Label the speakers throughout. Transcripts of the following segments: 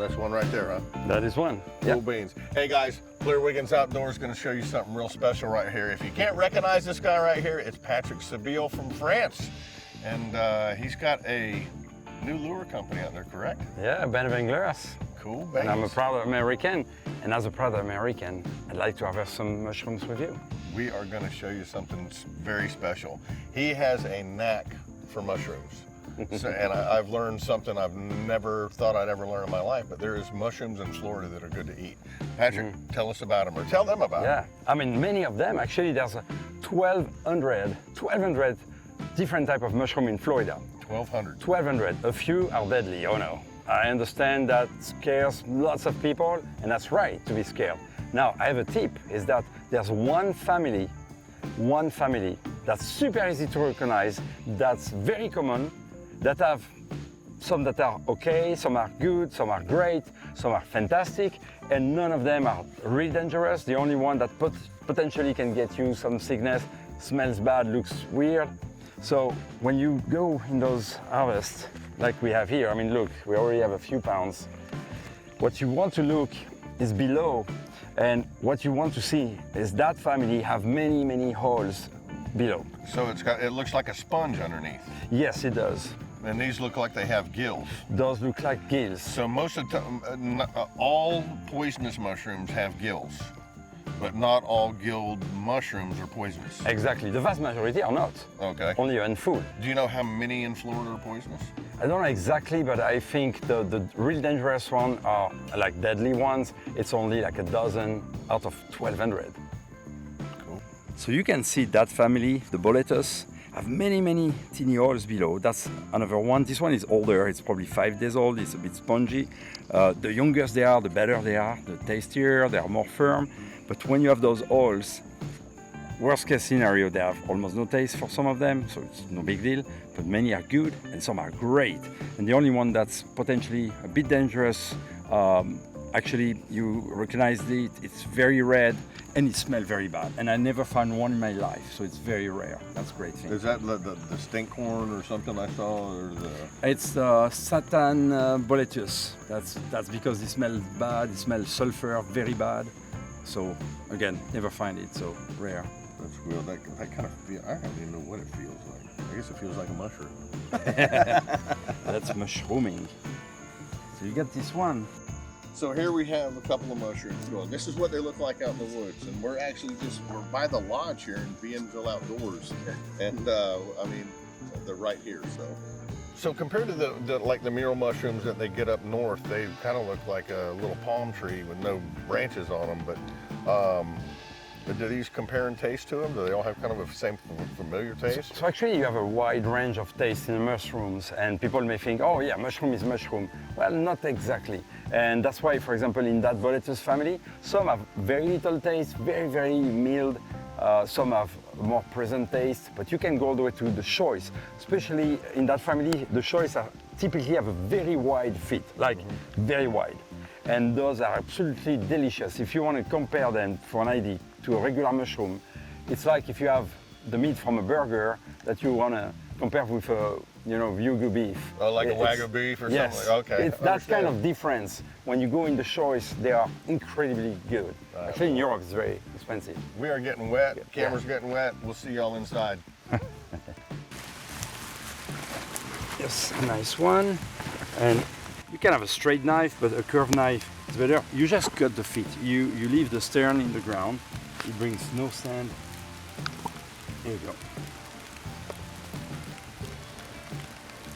Speaker 1: that's one right there, huh?
Speaker 2: That is one.
Speaker 1: Cool beans. Hey guys, Blair Wiggins Outdoors is going to show you something real special right here. If you can't recognize this guy right here, it's Patrick Sébile from France. And he's got a new lure company out there, correct?
Speaker 2: Yeah, Bienville.
Speaker 1: Cool beans.
Speaker 2: And I'm a proud American. And as a proud American, I'd like to harvest some mushrooms with you.
Speaker 1: We are going to show you something very special. He has a knack for mushrooms. And I've learned something I've never thought I'd ever learn in my life, but there is mushrooms in Florida that are good to eat. Patrick, tell us about them, or tell them about them.
Speaker 2: Yeah, I mean, many of them. Actually, there's 1,200 different type of mushroom in Florida.
Speaker 1: 1,200.
Speaker 2: 1,200. A few are deadly, oh no. I understand that scares lots of people, and that's right to be scared. Now, I have a tip, is that there's one family that's super easy to recognize, that's very common, that have some that are okay, some are good, some are great, some are fantastic, and none of them are really dangerous. The only one that potentially can get you some sickness, smells bad, looks weird. So when you go in those harvests, like we have here, I mean, look, we already have a few pounds. What you want to look is below, and what you want to see is that family have many, many holes below.
Speaker 1: So it looks like a sponge underneath.
Speaker 2: Yes, it does.
Speaker 1: And these look like they have gills.
Speaker 2: Those look like gills.
Speaker 1: So most of the time, all poisonous mushrooms have gills, but not all gilled mushrooms are poisonous.
Speaker 2: Exactly, the vast majority are not.
Speaker 1: Okay.
Speaker 2: Only a handful.
Speaker 1: Do you know how many in Florida are poisonous?
Speaker 2: I don't know exactly, but I think the really dangerous ones are like deadly ones. It's only like a dozen out of 1,200.
Speaker 1: Cool.
Speaker 2: So you can see that family, the boletus, have many, many teeny holes below. That's another one. This one is older. It's probably 5 days old. It's a bit spongy. The younger they are, the better they are. The tastier, they are more firm. But when you have those holes, worst case scenario, they have almost no taste for some of them, so it's no big deal. But many are good and some are great. And the only one that's potentially a bit dangerous, actually you recognize it, it's very red and it smells very bad. And I never found one in my life, so it's very rare. That's a great thing.
Speaker 1: Is that the stink corn or something I saw? Or
Speaker 2: It's Satan boletus. That's because it smells bad, it smells sulfur very bad. So again, never find it, so rare.
Speaker 1: That's weird. That kind of feel, I don't even know what it feels like. I guess it feels like a mushroom.
Speaker 2: That's mushrooming. So you got this one.
Speaker 1: So here we have a couple of mushrooms going. This is what they look like out in the woods, and we're actually we're by the lodge here in Bienville Outdoors, and I mean they're right here. So compared to the mural mushrooms that they get up north, they kind of look like a little palm tree with no branches on them. But do these compare in taste to them? Do they all have kind of a same familiar taste?
Speaker 2: So actually you have a wide range of taste in the mushrooms, and people may think, oh yeah, mushroom is mushroom. Well, not exactly. And that's why, for example, in that boletus family, some have very little taste, very, very mild. Some have more present taste, but you can go all the way to the choice. Especially in that family, the choice typically have a very wide feet, like very wide. And those are absolutely delicious. If you want to compare them for an idea to a regular mushroom, it's like if you have the meat from a burger that you want to compare with a Wagyu beef.
Speaker 1: Oh, like a Wagyu beef or
Speaker 2: yes,
Speaker 1: something? Okay.
Speaker 2: It's that kind of difference. When you go in the choice, they are incredibly good. Actually, in Europe, it's very expensive.
Speaker 1: We are getting wet. Camera's getting wet. We'll see y'all inside.
Speaker 2: Yes, a nice one. And you can have a straight knife, but a curved knife is better. You just cut the feet. You leave the stern in the ground. It brings no sand. There you go.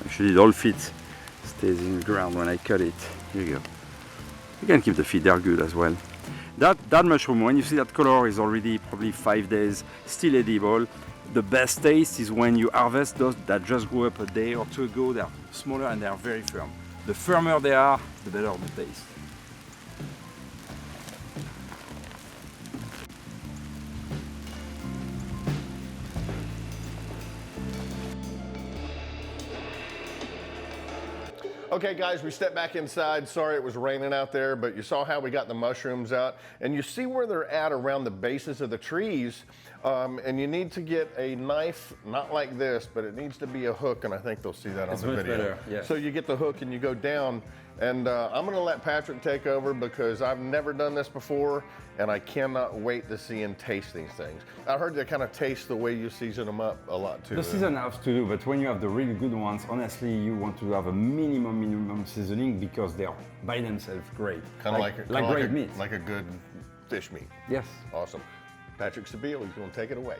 Speaker 2: Actually, the whole feet stays in the ground when I cut it. Here you go. You can keep the feet, they're good as well. That mushroom, when you see that color, is already probably 5 days, still edible. The best taste is when you harvest those that just grew up a day or two ago. They're smaller and they are very firm. The firmer they are, the better the taste.
Speaker 1: Okay guys, we stepped back inside. Sorry it was raining out there, but you saw how we got the mushrooms out. And you see where they're at around the bases of the trees. And you need to get a knife, not like this, but it needs to be a hook, and I think they'll see that on the video.
Speaker 2: Better, yeah.
Speaker 1: So you get the hook and you go down, And I'm gonna let Patrick take over because I've never done this before and I cannot wait to see and taste these things. I heard they kind of taste the way you season them up a lot too.
Speaker 2: The season has to do, but when you have the really good ones, honestly, you want to have a minimum seasoning because they are by themselves great.
Speaker 1: Kind of like
Speaker 2: great meat.
Speaker 1: Like a good fish meat.
Speaker 2: Yes.
Speaker 1: Awesome. Patrick Sébile, he's gonna take it away.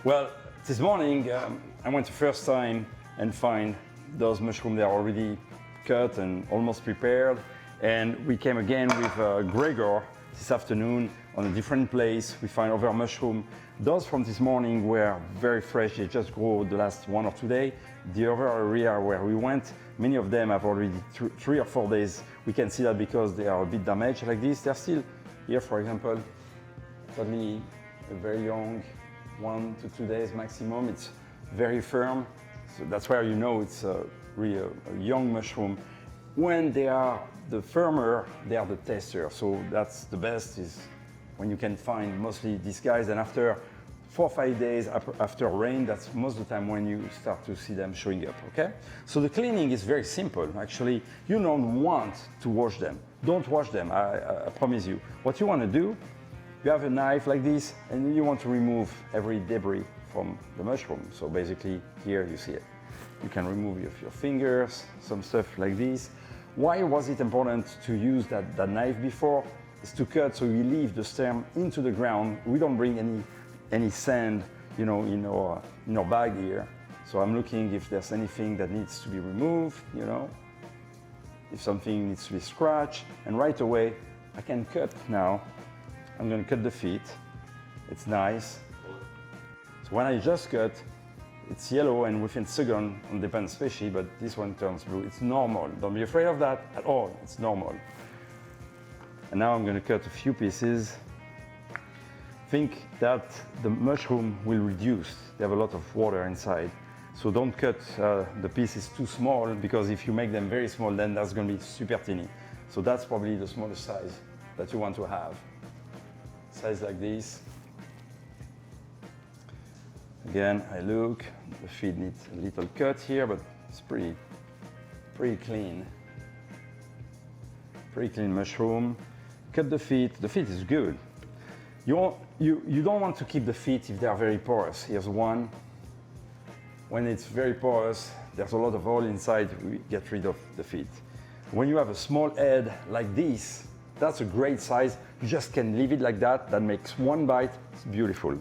Speaker 2: Well, this morning I went the first time and find those mushrooms. They are already cut and almost prepared. And we came again with Gregor this afternoon on a different place. We find other mushroom. Those from this morning were very fresh. They just grew the last 1 or 2 days. The other area where we went, many of them have already 3 or 4 days. We can see that because they are a bit damaged like this. They're still here, for example, totally a very young, 1 to 2 days maximum. It's very firm. So that's where you know it's really a young mushroom. When they are the firmer, they are the tastier. So that's the best is when you can find mostly these guys. And after 4 or 5 days after rain, that's most of the time when you start to see them showing up, okay? So the cleaning is very simple. Actually, you don't want to wash them. Don't wash them, I promise you. What you want to do, you have a knife like this, and you want to remove every debris from the mushroom. So basically, here you see it. You can remove your fingers, some stuff like this. Why was it important to use that knife before? It's to cut so we leave the stem into the ground. We don't bring any sand, you know, in our bag here. So I'm looking if there's anything that needs to be removed, you know, if something needs to be scratched, and right away I can cut now. I'm going to cut the feet. It's nice. So when I just cut, it's yellow, and within a second, it depends species, but this one turns blue. It's normal. Don't be afraid of that at all. It's normal. And now I'm going to cut a few pieces. Think that the mushroom will reduce. They have a lot of water inside. So don't cut the pieces too small, because if you make them very small, then that's going to be super tiny. So that's probably the smallest size that you want to have. Size like this. Again, I look, the feet needs a little cut here, but it's pretty clean. Pretty clean mushroom. Cut the feet is good. You don't want to keep the feet if they are very porous. Here's one. When it's very porous, there's a lot of oil inside, we get rid of the feet. When you have a small head like this, that's a great size. You just can leave it like that. That makes one bite. It's beautiful.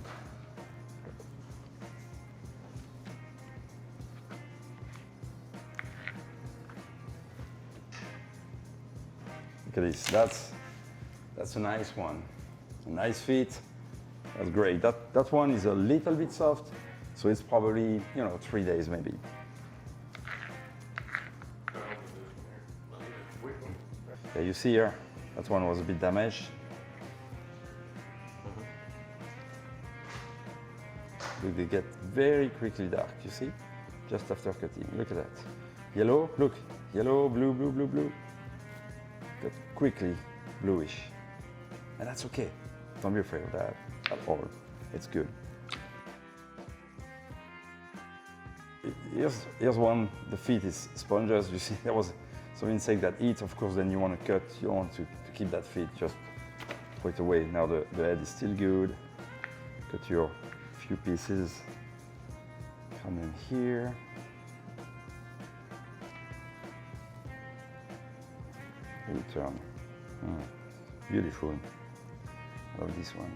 Speaker 2: Look at this. That's a nice one. A nice feet. That's great. That one is a little bit soft, so it's probably 3 days maybe. Yeah, you see here, that one was a bit damaged. Look, they get very quickly dark, you see? Just after cutting, look at that. Yellow, look, yellow, blue, blue, blue, blue. Got quickly bluish. And that's okay. Don't be afraid of that at all. It's good. Here's one, the feet is sponges. You see, there was some insect that eats, of course, then you want to cut. You don't want to keep that feet, just throw it away. Now the head is still good. Cut your few pieces. Come in here. Return. Beautiful. I love this one.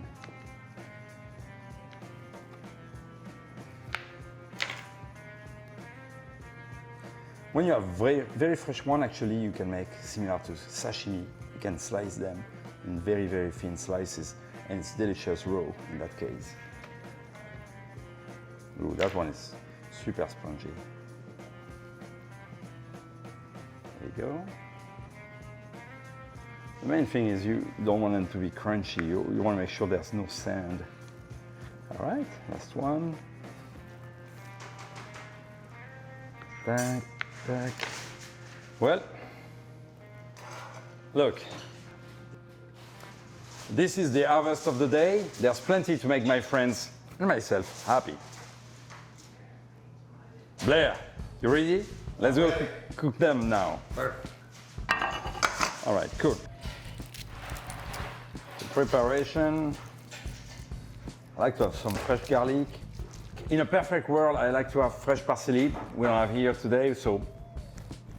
Speaker 2: When you have very fresh one, actually, you can make similar to sashimi. You can slice them in very thin slices, and it's delicious raw in that case. Ooh, that one is super spongy. There you go. The main thing is you don't want them to be crunchy. You want to make sure there's no sand. All right, last one. Back. Well, look. This is the harvest of the day. There's plenty to make my friends and myself happy. Blair, you ready? Let's go cook them now.
Speaker 1: Perfect.
Speaker 2: All right, cool. The preparation. I like to have some fresh garlic. In a perfect world, I like to have fresh parsley. We don't have here today, so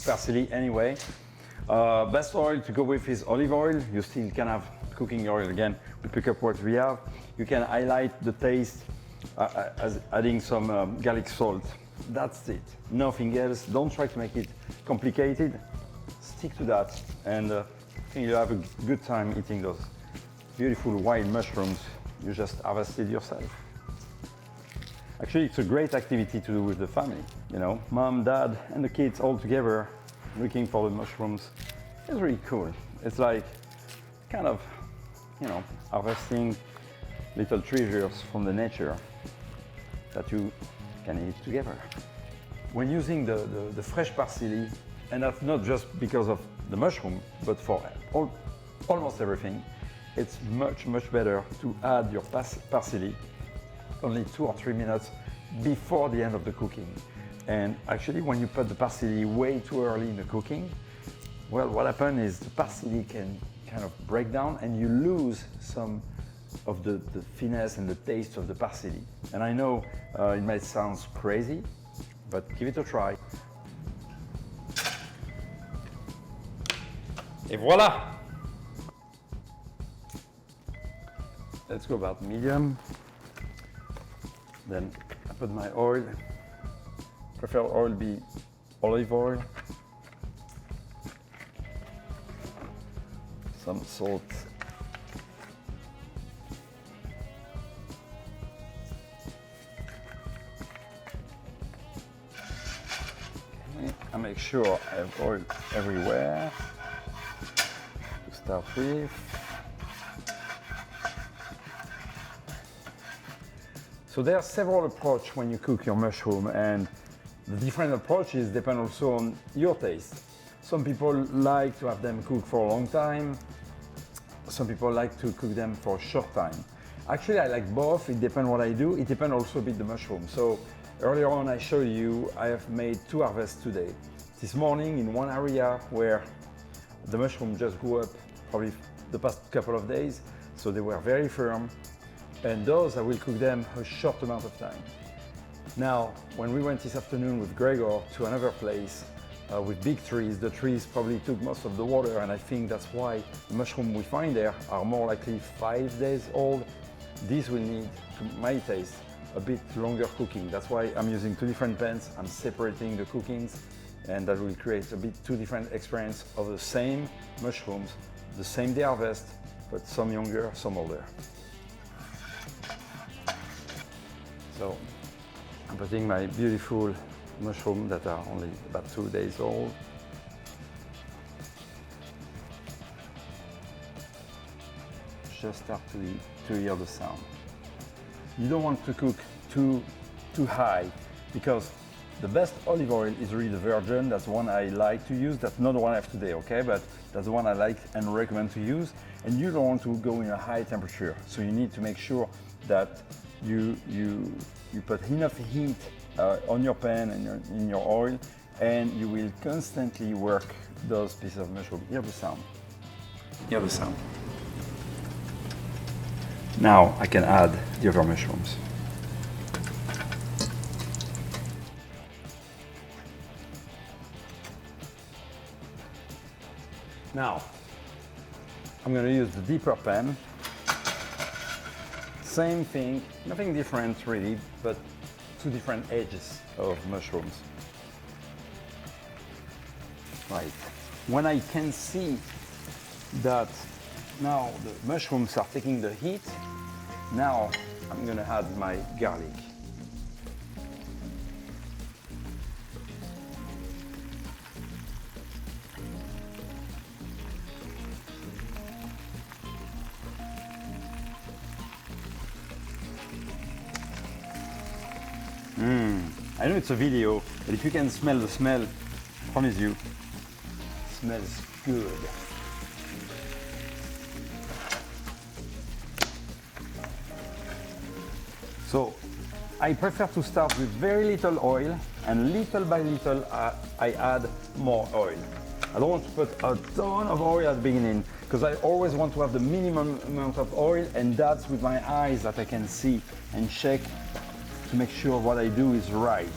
Speaker 2: parsley anyway. Best oil to go with is olive oil. You still can have cooking oil again. We pick up what we have. You can highlight the taste as adding some garlic salt. That's it. Nothing else. Don't try to make it complicated. Stick to that, and I think you'll have a good time eating those beautiful wild mushrooms you just harvested yourself. Actually, it's a great activity to do with the family. You know, mom, dad, and the kids all together looking for the mushrooms. It's really cool. It's like kind of, you know, harvesting little treasures from the nature that you can eat together. When using the fresh parsley, and that's not just because of the mushroom, but for almost everything, it's much better to add your parsley only 2 or 3 minutes before the end of the cooking. And actually, when you put the parsley way too early in the cooking, well, what happens is the parsley can kind of break down and you lose some of the finesse and the taste of the parsley. And I know it might sound crazy, but give it a try. Et voilà! Let's go about medium. Then I put my oil. Prefer oil be olive oil. Some salt. Okay. I make sure I have oil everywhere to start with. So there are several approaches when you cook your mushroom, and the different approaches depend also on your taste. Some people like to have them cook for a long time. Some people like to cook them for a short time. Actually, I like both. It depends what I do. It depends also a bit the mushroom. So earlier on, I showed you I have made 2 harvests today. This morning in one area where the mushroom just grew up probably the past couple of days, so they were very firm. And those, I will cook them a short amount of time. Now, when we went this afternoon with Gregor to another place with big trees, the trees probably took most of the water, and I think that's why the mushroom we find there are more likely 5 days old. These will need, to my taste, a bit longer cooking. That's why I'm using 2 different pans. I'm separating the cookings, and that will create a bit 2 different experience of the same mushrooms, the same day harvest, but some younger, some older. So I'm putting my beautiful mushrooms that are only about 2 days old. Just start to hear the sound. You don't want to cook too high, because the best olive oil is really the virgin. That's the one I like to use. That's not the one I have today, okay? But that's the one I like and recommend to use. And you don't want to go in a high temperature. So you need to make sure that you put enough heat on your pan and in your oil, and you will constantly work those pieces of mushroom. Hear the sound. Hear the sound. Now I can add the other mushrooms. Now I'm going to use the deeper pan. Same thing, nothing different really, but 2 different edges of mushrooms. Right. When I can see that now the mushrooms are taking the heat, now I'm gonna add my garlic. I know it's a video, but if you can smell the smell, I promise you, it smells good. So I prefer to start with very little oil, and little by little I add more oil. I don't want to put a ton of oil at the beginning because I always want to have the minimum amount of oil, and that's with my eyes that I can see and check to make sure what I do is right.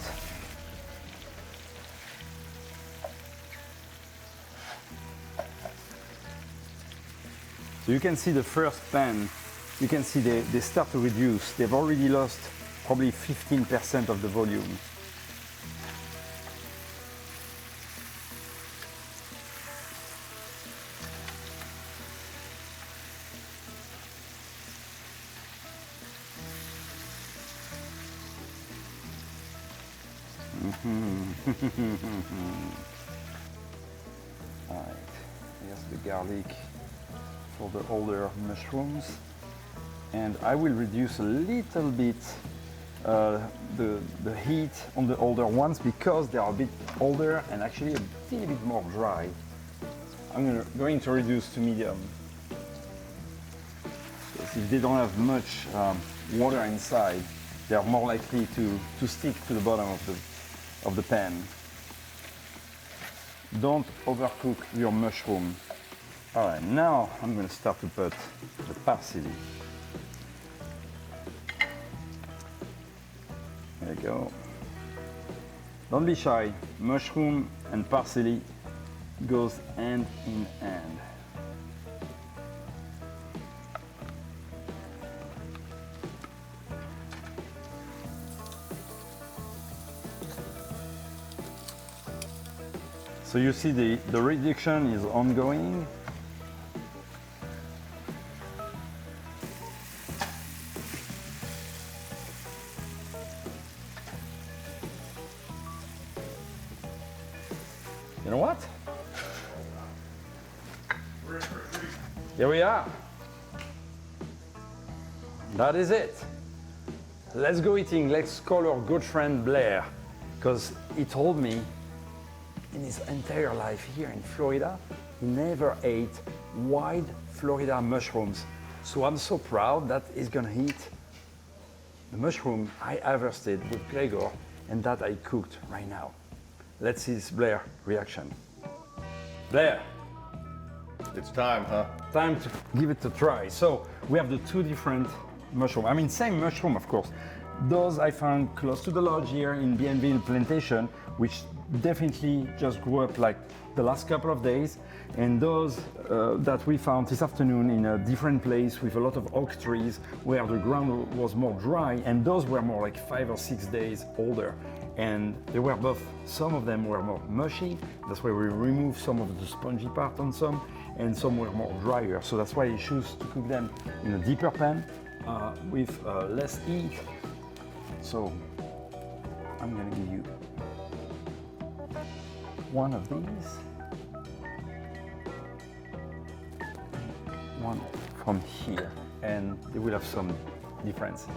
Speaker 2: So you can see the first pan, you can see they start to reduce. They've already lost probably 15% of the volume. All right, here's the garlic for the older mushrooms, and I will reduce a little bit the heat on the older ones because they are a bit older and actually a little bit more dry. I'm going to reduce to medium. Because if they don't have much water inside, they are more likely to stick to the bottom of the pan. Don't overcook your mushroom. All right, now I'm going to start to put the parsley. There you go. Don't be shy. Mushroom and parsley goes hand in hand. So you see the reduction is ongoing. You know what? Here we are. That is it. Let's go eating. Let's call our good friend Blair, because he told me in his entire life here in Florida, he never ate wild Florida mushrooms. So I'm so proud that he's gonna eat the mushroom I harvested with Gregor and that I cooked right now. Let's see his Blair reaction. Blair.
Speaker 1: It's time, huh?
Speaker 2: Time to give it a try. So we have the two different mushrooms. I mean, same mushroom, of course. Those I found close to the lodge here in Bienville plantation, which definitely just grew up like the last couple of days. And those that we found this afternoon in a different place with a lot of oak trees where the ground was more dry, and those were more like 5 or 6 days older. And they were both, some of them were more mushy, that's why we removed some of the spongy part on some, and some were more drier. So that's why I choose to cook them in a deeper pan with less heat. So I'm gonna give you one of these, one from here, and they will have some differences.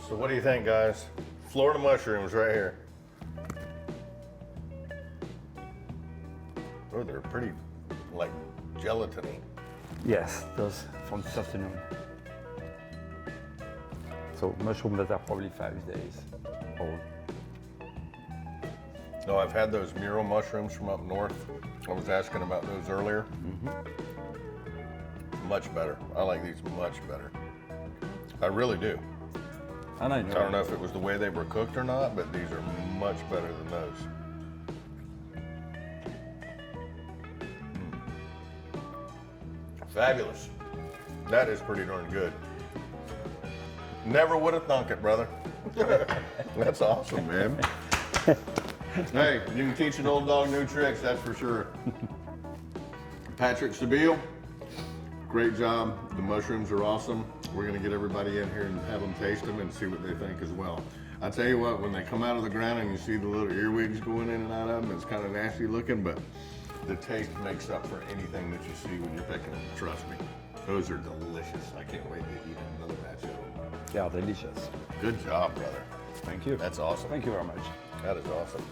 Speaker 1: So what do you think, guys? Florida mushrooms right here. Oh, they're pretty, like, gelatiny.
Speaker 2: Yes, those from this afternoon. So mushrooms that are probably 5 days old.
Speaker 1: No, I've had those mural mushrooms from up north. I was asking about those earlier. Much better. I like these much better. I really do.
Speaker 2: And I
Speaker 1: don't know if it was the way they were cooked or not, but these are much better than those. Fabulous. That is pretty darn good. Never would have thunk it, brother. That's awesome, man. Hey, you can teach an old dog new tricks, that's for sure. Patrick Sébile, great job. The mushrooms are awesome. We're gonna get everybody in here and have them taste them and see what they think as well. I tell you what, when they come out of the ground and you see the little earwigs going in and out of them, it's kind of nasty looking, but the taste makes up for anything that you see when you're picking them. Trust me, those are delicious. I can't wait to eat another batch of them.
Speaker 2: They are delicious.
Speaker 1: Good job, brother.
Speaker 2: Thank you.
Speaker 1: That's awesome.
Speaker 2: Thank you very much.
Speaker 1: That is awesome.